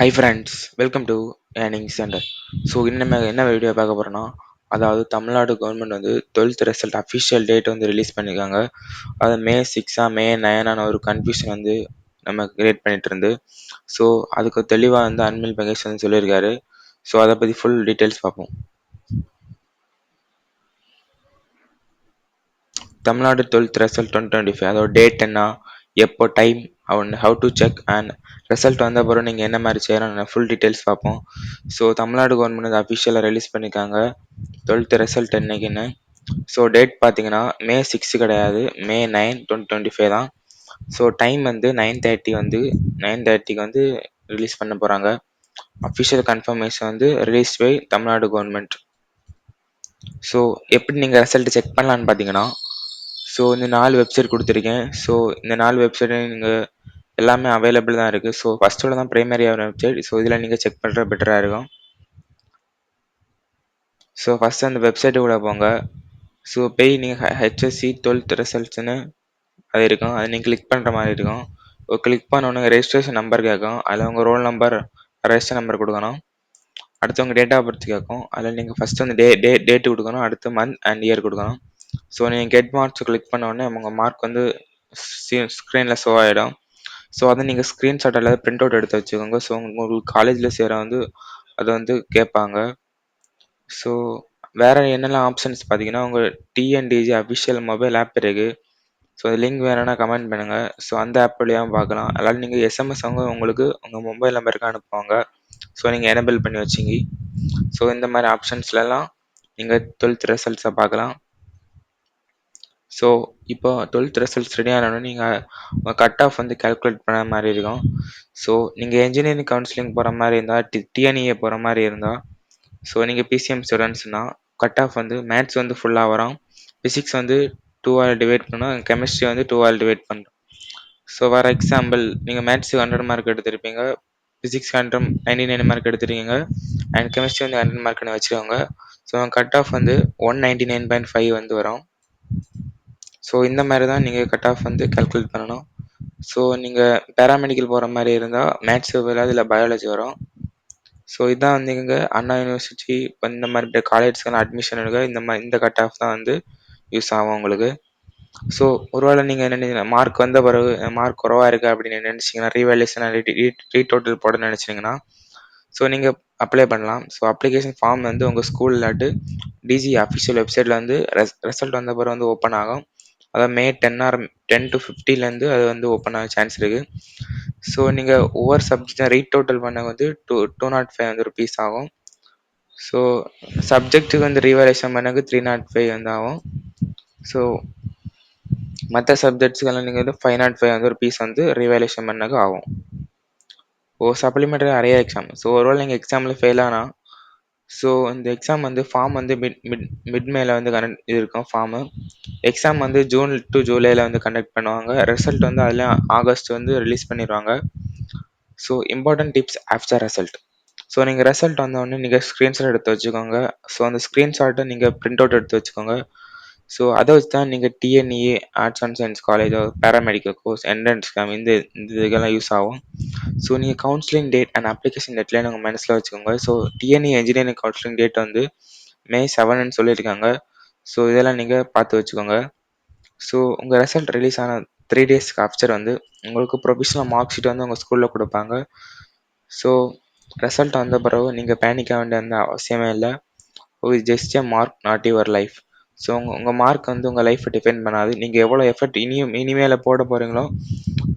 Hi friends, welcome to earning centre. So நம்ம என்ன video பார்க்க போகிறோன்னா, அதாவது தமிழ்நாடு கவர்மெண்ட் வந்து 12th ரிசல்ட் அஃபிஷியல் டேட் வந்து ரிலீஸ் பண்ணியிருக்காங்க. அது மே 6 மே 9 ஒரு கன்ஃபியூஷன் வந்து நம்ம கிரியேட் பண்ணிட்டு இருந்து. ஸோ அதுக்கு தெளிவாக வந்து அன்பில் மகேஷ் வந்து சொல்லியிருக்காரு. ஸோ அதை பற்றி ஃபுல் டீட்டெயில்ஸ் பார்ப்போம். தமிழ்நாடு 12th ரிசல்ட் 2025 அதோட டேட் என்ன, எப்போ, time, how to check and result வந்த பிறகு நீங்கள் என்ன மாதிரி செய்யணும், ஃபுல் டீட்டெயில்ஸ் பார்ப்போம். ஸோ தமிழ்நாடு கவர்மெண்ட் வந்து அஃபிஷியலாக ரிலீஸ் பண்ணியிருக்காங்க 12th ரிசல்ட் என்னைக்குன்னு. ஸோ டேட் பார்த்தீங்கன்னா மே 6 கிடையாது, மே 9 2025 தான். ஸோ டைம் வந்து 9:30 வந்து ரிலீஸ் பண்ண போகிறாங்க. அஃபிஷியல் கன்ஃபர்மேஷன் வந்து release by Tamil Nadu government. So எப்படி நீங்கள் ரிசல்ட் செக் பண்ணலான்னு பார்த்தீங்கன்னா, ஸோ இந்த 4 வெப்சைட் கொடுத்துருக்கேன். ஸோ இந்த 4 வெப்சைட்டையும் நீங்கள் எல்லாமே அவைலபிள் தான் இருக்குது. ஸோ ஃபஸ்ட்டோட தான் ப்ரைமரியான வெப்சைட். ஸோ இதில் நீங்கள் செக் பண்ணுறது பெட்டராக இருக்கும். ஸோ ஃபஸ்ட்டு அந்த வெப்சைட்டுக்குள்ளே போங்க. ஸோ போய் நீங்கள் ஹெச்எஸ்சி 12th ரிசல்ட்ஸ்னு அது இருக்கும், அதை நீங்கள் கிளிக் பண்ணுற மாதிரி இருக்கும். கிளிக் பண்ணோன்னே ரெஜிஸ்ட்ரேஷன் நம்பர் கேட்கும். அதில் உங்கள் ரோல் நம்பர், ரெஜிஸ்டர் நம்பர் கொடுக்கணும். அடுத்து உங்கள் டேட் ஆஃப் பர்த் கேட்கும். அதில் நீங்கள் ஃபஸ்ட்டு வந்து டேட்டு கொடுக்கணும். அடுத்து மந்த் அண்ட் இயர் கொடுக்கணும். ஸோ நீங்கள் கெட் மார்க்ஸ் கிளிக் பண்ண உடனே உங்கள் மார்க் வந்து ஸ்க்ரீனில் ஷோ ஆகிடும். ஸோ அதை நீங்கள் ஸ்க்ரீன்ஷாட் அல்லது பிரிண்ட் அவுட் எடுத்து வச்சுக்கோங்க. ஸோ உங்களுக்கு காலேஜில் சேர வந்து அதை வந்து கேட்பாங்க. ஸோ வேறு என்னெல்லாம் ஆப்ஷன்ஸ் பார்த்தீங்கன்னா, உங்கள் டிஎன்டிஜி அஃபிஷியல் மொபைல் ஆப் இருக்குது. ஸோ அது லிங்க் வேணும்னா கமெண்ட் பண்ணுங்கள். ஸோ அந்த ஆப் வழியாக பார்க்கலாம். அதனால் நீங்கள் எஸ்எம்எஸ் அவங்க உங்களுக்கு உங்கள் மொபைல் நம்பருக்கு அனுப்புவாங்க. ஸோ நீங்கள் எனேபிள் பண்ணி வச்சிங்க. ஸோ இந்த மாதிரி ஆப்ஷன்ஸ்லலாம் நீங்கள் 12th ரிசல்ட்ஸை பார்க்கலாம். ஸோ இப்போ 12th ரிசல்ட்ஸ் ரெடி ஆனோடனே நீங்கள் உங்கள் கட் ஆஃப் வந்து கால்குலேட் பண்ண மாதிரி இருக்கும். ஸோ நீங்கள் இன்ஜினியரிங் கவுன்சிலிங் போகிற மாதிரி இருந்தால், டிஎன்இஏ போகிற மாதிரி இருந்தால், ஸோ நீங்கள் பிசிஎம் ஸ்டூடெண்ட்ஸ்னால் கட் ஆஃப் வந்து மேத்ஸ் வந்து ஃபுல்லாக வரும். ஃபிசிக்ஸ் வந்து 2ஆல் டிவைட் பண்ணோம், கெமிஸ்ட்ரி வந்து 2ஆல் டிவைட் பண்ணுறோம். ஸோ ஃபார் எக்ஸாம்பிள் நீங்கள் மேத்ஸுக்கு 100 மார்க் எடுத்திருப்பீங்க, ஃபிசிக்ஸ் 99 மார்க் எடுத்துருக்கீங்க, அண்ட் கெமிஸ்ட்ரி வந்து 100 மார்க்னு வச்சுக்கோங்க. ஸோ கட் ஆஃப் வந்து 199.5 வந்து வரும். ஸோ இந்த மாதிரி தான் நீங்கள் கட் ஆஃப் வந்து கால்குலேட் பண்ணணும். ஸோ நீங்கள் பேராமெடிக்கல் போகிற மாதிரி இருந்தால் மேத்ஸு வராது, இல்லை பயாலஜி வரும். ஸோ இதான் வந்து இங்கே அண்ணா யூனிவர்சிட்டி இந்த மாதிரி காலேஜ்க்கெல்லாம் அட்மிஷன் எடுக்க இந்த கட் ஆஃப் தான் வந்து யூஸ் ஆகும் உங்களுக்கு. ஸோ ஒருவேளை நீங்கள் என்ன மார்க் வந்த பிறகு மார்க் குறவாக இருக்குது அப்படின்னு நினச்சிங்கன்னா, ரீவேல்யூஷன் ரீடோட்டல் போட நினச்சிங்கன்னா, ஸோ நீங்கள் அப்ளை பண்ணலாம். ஸோ அப்ளிகேஷன் ஃபார்ம் வந்து உங்கள் ஸ்கூல் இல்லாட்டு டிஜி அஃபிஷியல் வெப்சைட்டில் வந்து ரிசல்ட் வந்த பிறகு வந்து ஓப்பன் ஆகும். அதாவது மே 10 to 50 அது வந்து ஓப்பன் ஆக சான்ஸ் இருக்குது. ஸோ நீங்கள் ஒவ்வொரு சப்ஜெக்டை ரீடோட்டல் பண்ண வந்து 205 வந்து ருபீஸ் ஆகும். ஸோ சப்ஜெக்ட்டுக்கு வந்து ரீவேல்யூஷன் பண்ணக்கு 305 வந்து ஆகும். ஸோ மற்ற சப்ஜெக்ட்ஸ்க்கெல்லாம் நீங்கள் வந்து 505 வந்து ருபீஸ் வந்து ரீவேல்யூஷன் பண்ணக்கு ஆகும். சப்ளிமெண்ட்ரி நிறைய எக்ஸாம். ஸோ ஒருவேளை நீங்கள் எக்ஸாமில் ஃபெயில் ஆனால், ஸோ இந்த எக்ஸாம் வந்து ஃபார்ம் வந்து மிட் மேல வந்து இது இருக்கும் ஃபார்மு. எக்ஸாம் வந்து ஜூன் டு ஜூலையில் வந்து கண்டக்ட் பண்ணுவாங்க. ரிசல்ட் வந்து அதில் ஆகஸ்ட் வந்து ரிலீஸ் பண்ணிடுவாங்க. So important tips after result. So நீங்கள் ரிசல்ட் வந்தோடனே நீங்கள் ஸ்க்ரீன்ஷாட் எடுத்து வச்சுக்கோங்க. ஸோ அந்த ஸ்க்ரீன்ஷாட்டை நீங்கள் பிரிண்ட் அவுட் எடுத்து வச்சுக்கோங்க. ஸோ அதை வச்சு தான் நீங்கள் டிஎன்இஏ, ஆர்ட்ஸ் அண்ட் சயின்ஸ் காலேஜோ, பேராமெடிக்கல் கோர்ஸ், என்ட்ரன்ஸ் எக்ஸாம் இந்த இதுக்கெல்லாம் யூஸ் ஆகும். ஸோ நீங்கள் கவுன்சிலிங் டேட் அண்ட் அப்ளிகேஷன் டேட்லாம் உங்கள் மனசில் வச்சுக்கோங்க. So TNE engineering counselling date வந்து மே 7ன்னு சொல்லியிருக்காங்க. ஸோ இதெல்லாம் நீங்கள் பார்த்து வச்சுக்கோங்க. ஸோ உங்கள் ரிசல்ட் ரிலீஸ் ஆன 3 டேஸ்க்கு ஆஃப்டர் வந்து உங்களுக்கு ப்ரொவிஷனல் மார்க் ஷீட் வந்து உங்கள் ஸ்கூலில் கொடுப்பாங்க. ஸோ ரிசல்ட் வந்த பிறகு நீங்கள் பேனிக் ஆக வேண்டிய அந்த அவசியமே இல்லை. Just a mark, not your life. So உங்கள் மார்க் வந்து உங்கள் லைஃப்பை டிஃபைன் பண்ணாது. நீங்கள் எவ்வளோ எஃபர்ட் இனிமேல் போட போகிறீங்களோ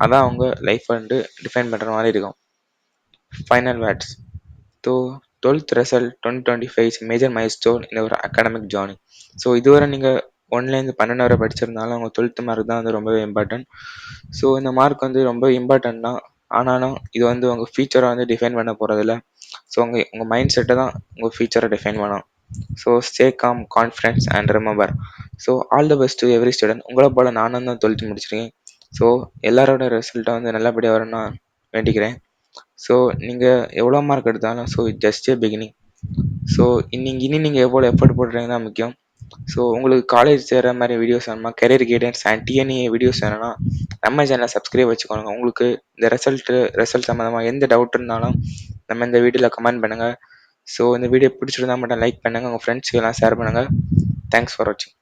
அதான் உங்கள் லைஃப்பை வந்து டிஃபைன் பண்ணுற மாதிரி இருக்கும். Final words. So 12th result 2025 is major milestone in ஒரு அகாடமிக் ஜேர்னி. ஸோ இதுவரை நீங்கள் 1லேருந்து 12 வரை படிச்சிருந்தாலும் உங்கள் 12th மார்க் தான் வந்து ரொம்பவே இம்பார்ட்டன்ட். ஸோ இந்த மார்க் வந்து ரொம்ப இம்பார்ட்டன்ட் தான். ஆனாலும் இது வந்து உங்கள் ஃபியூச்சரை வந்து டிஃபைன் பண்ண போகிறதில்ல. ஸோ உங்கள் மைண்ட் செட்டை தான் உங்கள் ஃபியூச்சரை டிஃபைன் பண்ணும். So stay com, confidence and remember. So all the best to every student. உங்களை போல் நானும் தான் 12th முடிச்சிருக்கேன். ஸோ எல்லாரோட ரிசல்ட்டை வந்து நல்லபடியாக வரும்னு நான் வேண்டிக்கிறேன். ஸோ நீங்கள் எவ்வளோ மார்க் எடுத்தாலும் ஸோ ஜஸ்ட் ஏ பிகினிங். ஸோ இனி நீங்கள் எவ்வளோ எஃபர்ட் போடுறீங்க தான் முக்கியம். ஸோ உங்களுக்கு காலேஜ் சேர்கிற மாதிரி வீடியோஸ் வேணுமா, career guidance and DNA videos வேணும்னா நம்ம சேனலை சப்ஸ்கிரைப் வச்சுக்கோங்க. உங்களுக்கு இந்த ரிசல்ட் சம்மந்தமாக எந்த டவுட் இருந்தாலும் நம்ம இந்த வீடியோல கமெண்ட் பண்ணுங்க. ஸோ இந்த வீடியோ பிடிச்சிருந்தா மட்டும் லைக் பண்ணுங்க. உங்க ஃப்ரெண்ட்ஸ்க்கு எல்லாம் ஷேர் பண்ணுங்க. தேங்க்ஸ் ஃபார் வாட்சிங்.